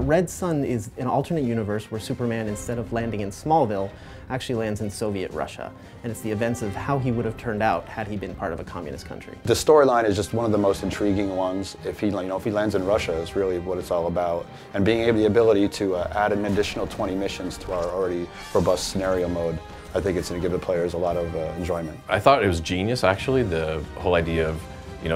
Red Sun is an alternate universe where Superman, instead of landing in Smallville, actually lands in Soviet Russia. And it's the events of how he would have turned out had he been part of a communist country. The storyline is just one of the most intriguing ones. If he lands in Russia, is really what it's all about. And being able the ability to add an additional 20 missions to our already robust scenario mode, I think it's going to give the players a lot of enjoyment. I thought it was genius, actually, the whole idea of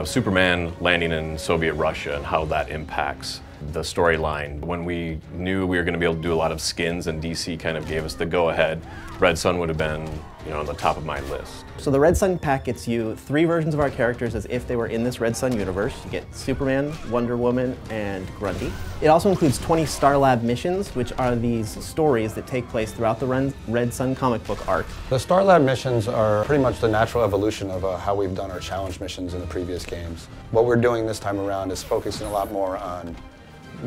Superman landing in Soviet Russia and how that impacts the storyline. When we knew we were going to be able to do a lot of skins and DC kind of gave us the go-ahead, Red Sun would have been on the top of my list. So the Red Sun pack gets you 3 versions of our characters as if they were in this Red Sun universe. You get Superman, Wonder Woman, and Grundy. It also includes 20 Star Lab missions, which are these stories that take place throughout the Red Sun comic book arc. The Star Lab missions are pretty much the natural evolution of how we've done our challenge missions in the previous games. What we're doing this time around is focusing a lot more on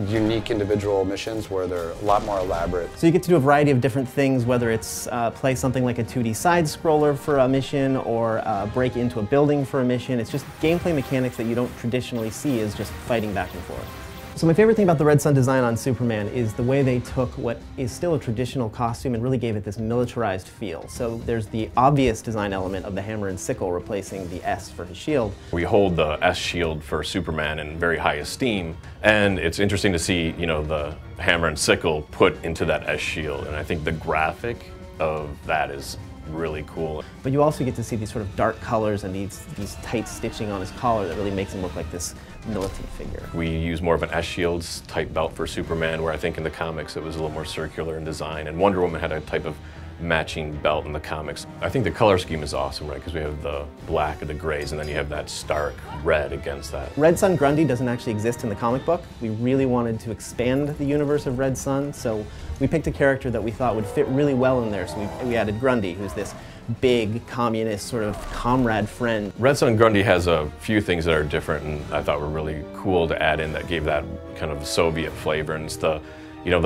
unique individual missions where they're a lot more elaborate. So you get to do a variety of different things, whether it's play something like a 2D side-scroller for a mission or break into a building for a mission. It's just gameplay mechanics that you don't traditionally see as just fighting back and forth. So my favorite thing about the Red Sun design on Superman is the way they took what is still a traditional costume and really gave it this militarized feel. So there's the obvious design element of the hammer and sickle replacing the S for his shield. We hold the S shield for Superman in very high esteem, and it's interesting to see, the hammer and sickle put into that S shield, and I think the graphic of that is really cool. But you also get to see these sort of dark colors and these tight stitching on his collar that really makes him look like this militant figure. We use more of an S-Shields type belt for Superman, where I think in the comics it was a little more circular in design, and Wonder Woman had a type of matching belt in the comics. I think the color scheme is awesome, right? Because we have the black and the grays, and then you have that stark red against that. Red Sun Grundy doesn't actually exist in the comic book. We really wanted to expand the universe of Red Sun, so we picked a character that we thought would fit really well in there. So we added Grundy, who's this big communist sort of comrade friend. Red Sun Grundy has a few things that are different and I thought were really cool to add in that gave that kind of Soviet flavor, and it's the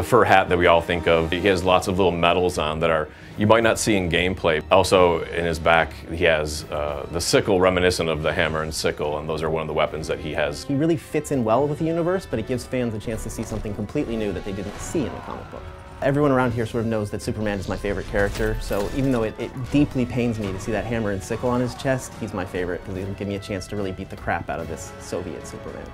fur hat that we all think of. He has lots of little medals on that you might not see in gameplay. Also in his back he has the sickle reminiscent of the hammer and sickle, and those are one of the weapons that he has. He really fits in well with the universe, but it gives fans a chance to see something completely new that they didn't see in the comic book. Everyone around here sort of knows that Superman is my favorite character, so even though it deeply pains me to see that hammer and sickle on his chest, he's my favorite because he'll give me a chance to really beat the crap out of this Soviet Superman.